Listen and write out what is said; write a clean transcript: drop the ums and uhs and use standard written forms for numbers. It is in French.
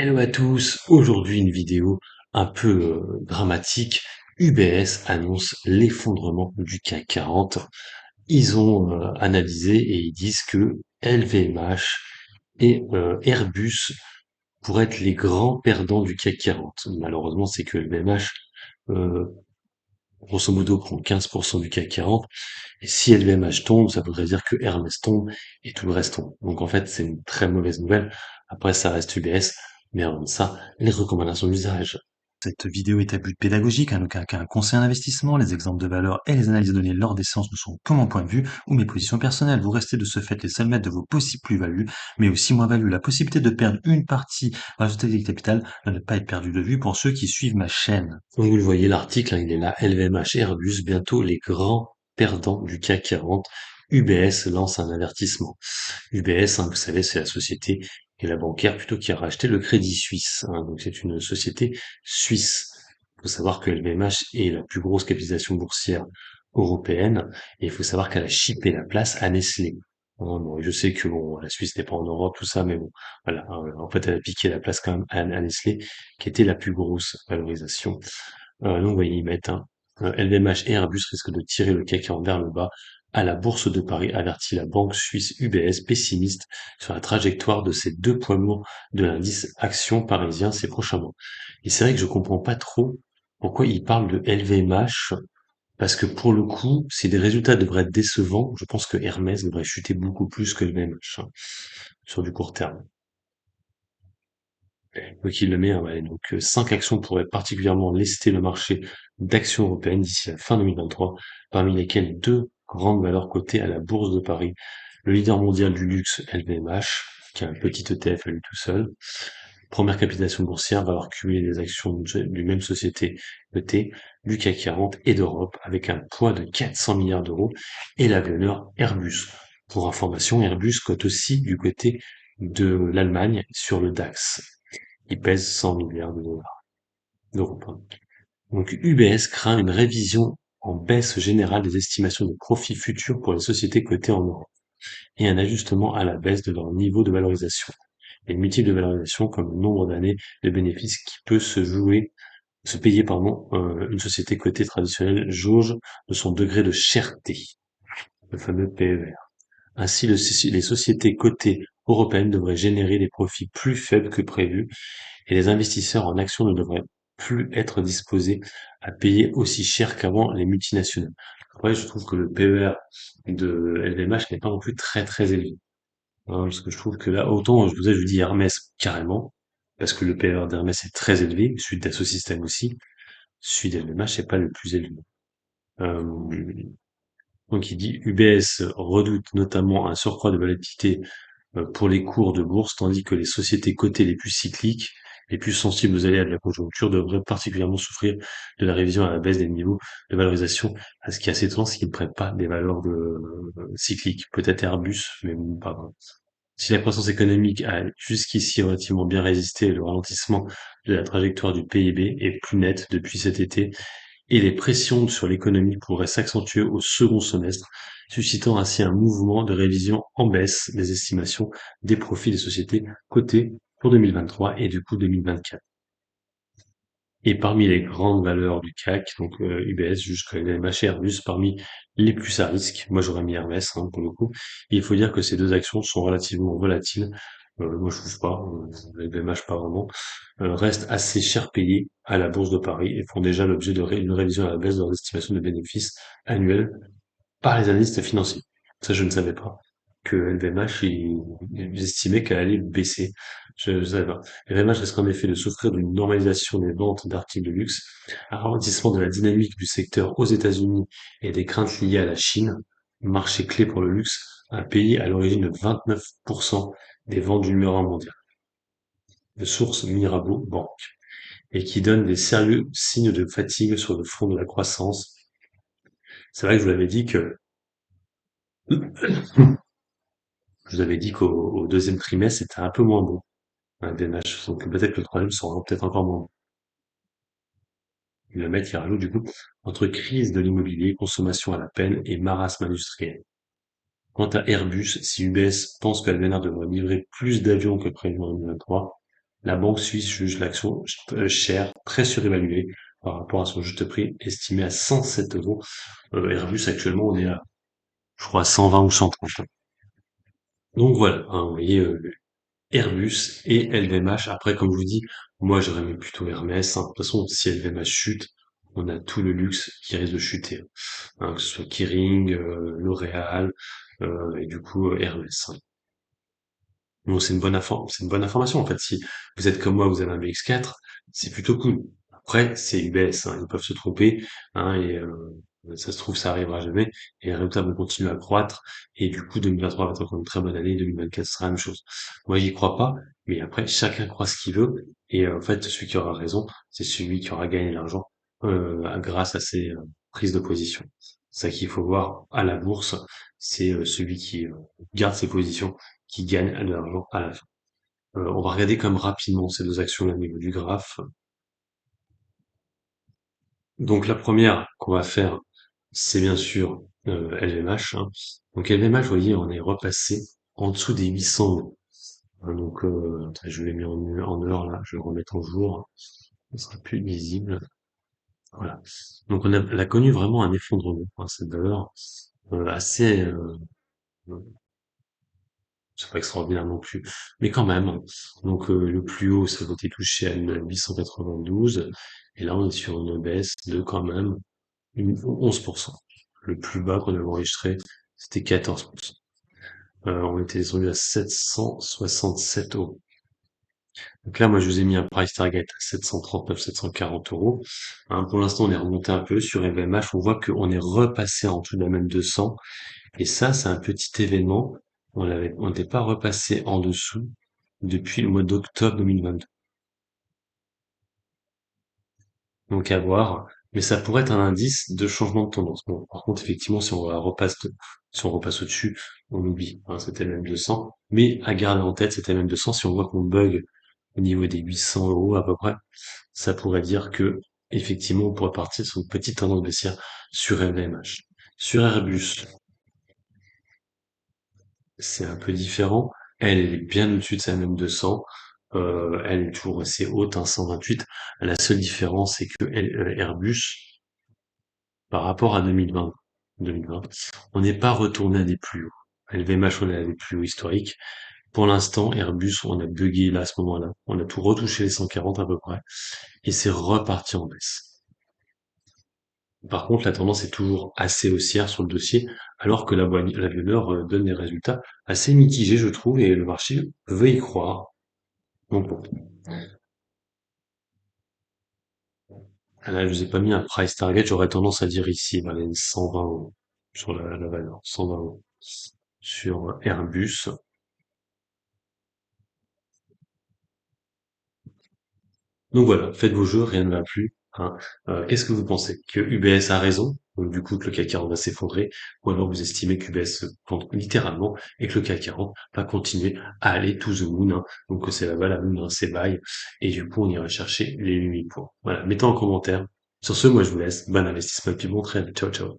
Hello à tous, aujourd'hui une vidéo un peu dramatique. UBS annonce l'effondrement du CAC 40. Ils ont analysé et ils disent que LVMH et Airbus pourraient être les grands perdants du CAC 40. Malheureusement, c'est que LVMH, euh, grosso modo, prend 15% du CAC 40. Et si LVMH tombe, ça voudrait dire que Hermès tombe et tout le reste tombe. Donc en fait, c'est une très mauvaise nouvelle. Après, ça reste UBS. Mais avant ça, les recommandations d'usage. Cette vidéo est à but pédagogique, en aucun cas un conseil en investissement. Les exemples de valeur et les analyses données lors des séances ne sont que mon point de vue ou mes positions personnelles. Vous restez de ce fait les seuls maîtres de vos possibles plus-values, mais aussi moins-values. La possibilité de perdre une partie dans la totalité du capital ne doit pas être perdue de vue pour ceux qui suivent ma chaîne. Donc vous le voyez, l'article, hein, il est là. LVMH et Airbus, bientôt les grands perdants du CAC 40. UBS lance un avertissement. UBS, hein, vous savez, c'est la société et la bancaire plutôt qui a racheté le Crédit Suisse, hein. Donc c'est une société suisse. Il faut savoir que LVMH est la plus grosse capitalisation boursière européenne et il faut savoir qu'elle a chippé la place à Nestlé. Bon, je sais que bon, la Suisse n'est pas en Europe, tout ça, mais bon, voilà. En fait, elle a piqué la place quand même à Nestlé, qui était la plus grosse valorisation. Donc, vous voyez, ils mettent LVMH et Airbus risquent de tirer le CAC 40 vers le bas. À la Bourse de Paris, avertit la banque suisse UBS, pessimiste sur la trajectoire de ces deux poids lourds de l'indice action parisien ces prochains mois. Et c'est vrai que je comprends pas trop pourquoi ils parlent de LVMH, parce que pour le coup, si les résultats devraient être décevants, je pense que Hermès devrait chuter beaucoup plus que LVMH, hein, sur du court terme. Donc il le met, hein, ouais, donc 5 actions pourraient particulièrement lester le marché d'actions européennes d'ici la fin 2023, parmi lesquelles deux grandes valeurs cotées à la Bourse de Paris. Le leader mondial du luxe, LVMH, qui a un petit ETF à lui tout seul. Première capitalisation boursière, va avoir cumulé des actions d'une même société cotée, du CAC 40 et d'Europe, avec un poids de 400 milliards d'euros, et l'avionneur Airbus. Pour information, Airbus cote aussi du côté de l'Allemagne sur le DAX. Il pèse 100 milliards de dollars d'euros. Pardon. Donc UBS craint une révision en baisse générale des estimations de profits futurs pour les sociétés cotées en Europe et un ajustement à la baisse de leur niveau de valorisation. Et le multiple de valorisation comme le nombre d'années de bénéfices qui peut se payer, pardon, une société cotée traditionnelle jauge de son degré de cherté, le fameux PER. Ainsi, les sociétés cotées européennes devraient générer des profits plus faibles que prévu et les investisseurs en actions ne devraient plus être disposés à payer aussi cher qu'avant les multinationales. Après, je trouve que le PER de LVMH n'est pas non plus très très élevé, hein, parce que je trouve que là, autant je vous dis Hermès carrément, parce que le PER d'Hermès est très élevé, celui d'Asso Systèmes aussi, celui d'LVMH n'est pas le plus élevé. Euh, donc il dit UBS redoute notamment un surcroît de volatilité pour les cours de bourse, tandis que les sociétés cotées les plus cycliques, les plus sensibles aux aléas de la conjoncture, devraient particulièrement souffrir de la révision à la baisse des niveaux de valorisation. Ce qui est assez étonnant, c'est qu'ils ne prêtent pas des valeurs cycliques. Peut-être Airbus, mais bon, pas vraiment. Si la croissance économique a jusqu'ici relativement bien résisté, le ralentissement de la trajectoire du PIB est plus net depuis cet été et les pressions sur l'économie pourraient s'accentuer au second semestre, suscitant ainsi un mouvement de révision en baisse des estimations des profits des sociétés cotées pour 2023 et du coup 2024. Et parmi les grandes valeurs du CAC, donc UBS jusqu'à LVMH et Airbus, parmi les plus à risque, moi j'aurais mis Hermès, hein, pour le coup. Et il faut dire que ces deux actions sont relativement volatiles. Moi je trouve pas, LVMH pas vraiment, restent assez cher payés à la Bourse de Paris et font déjà l'objet d'une révision à la baisse de leurs estimations de bénéfices annuels par les analystes financiers. Ça, je ne savais pas que LVMH, ils estimaient qu'elle allait baisser. Je ne savais pas. LVMH risque en effet de souffrir d'une normalisation des ventes d'articles de luxe, un ralentissement de la dynamique du secteur aux États-Unis et des craintes liées à la Chine, marché clé pour le luxe, un pays à l'origine de 29% des ventes du numéro un mondial, de source Mirabeau Bank, et qui donne des sérieux signes de fatigue sur le front de la croissance. C'est vrai que je vous l'avais dit que je vous avais dit qu'au deuxième trimestre, c'était un peu moins bon, un DNH. Donc peut-être que le troisième sera peut-être encore moins bon. Le mec, il rajoute du coup, entre crise de l'immobilier, consommation à la peine et marasme industriel. Quant à Airbus, si UBS pense que Avianar devrait livrer plus d'avions que prévu en 2023, La banque suisse juge l'action chère, très surévaluée par rapport à son juste prix, estimé à 107 euros. Airbus, actuellement, on est à, je crois, 120 ou 130. Donc voilà, hein, vous voyez, Airbus et LVMH. Après, comme je vous dis, moi, j'aurais mis plutôt Hermès, hein. De toute façon, si LVMH chute, on a tout le luxe qui risque de chuter, hein, que ce soit Kering, L'Oréal, et du coup, Hermès, hein. Bon, c'est une bonne information en fait. Si vous êtes comme moi, vous avez un BX4, c'est plutôt cool. Après, c'est UBS, hein, ils peuvent se tromper, hein, et ça se trouve, ça arrivera jamais. Et les résultats vont continuer à croître. Et du coup, 2023 va être encore une très bonne année. 2024 sera la même chose. Moi, j'y crois pas. Mais après, chacun croit ce qu'il veut. Et en fait, celui qui aura raison, c'est celui qui aura gagné l'argent grâce à ses prises de position. C'est ça qu'il faut voir à la bourse, c'est celui qui garde ses positions qui gagne de l'argent à la fin. On va regarder comme rapidement ces deux actions-là au niveau du graphe. Donc la première qu'on va faire, c'est bien sûr LVMH, hein. Donc LVMH, vous voyez, on est repassé en dessous des 800 euros. Hein, donc attendez, je l'ai mis en heure là, je vais le remettre en jour, ce sera plus lisible. Voilà. Donc elle a connu vraiment un effondrement, hein, cette valeur assez c'est pas extraordinaire non plus, mais quand même, hein. Donc le plus haut, ça a été touché à 892, et là on est sur une baisse de quand même 11%. Le plus bas qu'on avait enregistré, c'était 14%. On était descendu à 767 euros. Donc là, moi, je vous ai mis un price target à 739, 740 euros. Hein, pour l'instant, on est remonté un peu sur LVMH. On voit qu'on est repassé en dessous de la même 200. Et ça, c'est un petit événement. On n'était pas repassé en dessous depuis le mois d'octobre 2022. Donc à voir. Mais ça pourrait être un indice de changement de tendance. Bon, par contre, effectivement, si on repasse au-dessus, on oublie, hein, c'était même 200. Mais à garder en tête, c'était même 200. Si on voit qu'on bug au niveau des 800 euros à peu près, ça pourrait dire que, effectivement, on pourrait partir sur une petite tendance baissière sur LVMH. Sur Airbus, c'est un peu différent. Elle est bien au-dessus de sa M200. Elle est toujours assez haute, hein, 128. La seule différence, c'est que Airbus, par rapport à 2020, on n'est pas retourné à des plus hauts. LVMH, on est à des plus hauts historiques. Pour l'instant, Airbus, on a bugué là à ce moment-là. On a tout retouché les 140 à peu près. Et c'est reparti en baisse. Par contre, la tendance est toujours assez haussière sur le dossier, alors que l'avionneur donne des résultats assez mitigés, je trouve, et le marché veut y croire. Donc bon, là, je vous ai pas mis un price target, j'aurais tendance à dire ici, bah, les 120 euros sur la valeur, 120 euros sur Airbus. Donc voilà, faites vos jeux, rien ne va plus, hein. Qu'est-ce que vous pensez? Que UBS a raison, donc du coup que le CAC 40 va s'effondrer, ou alors vous estimez qu'UBS se plante littéralement et que le CAC 40 va continuer à aller to the moon, hein. Donc que c'est là-bas la moon, hein, c'est buy, et du coup on ira chercher les 8 points. Voilà, mettez en commentaire. Sur ce, moi je vous laisse, bon investissement et puis bon trade, ciao ciao.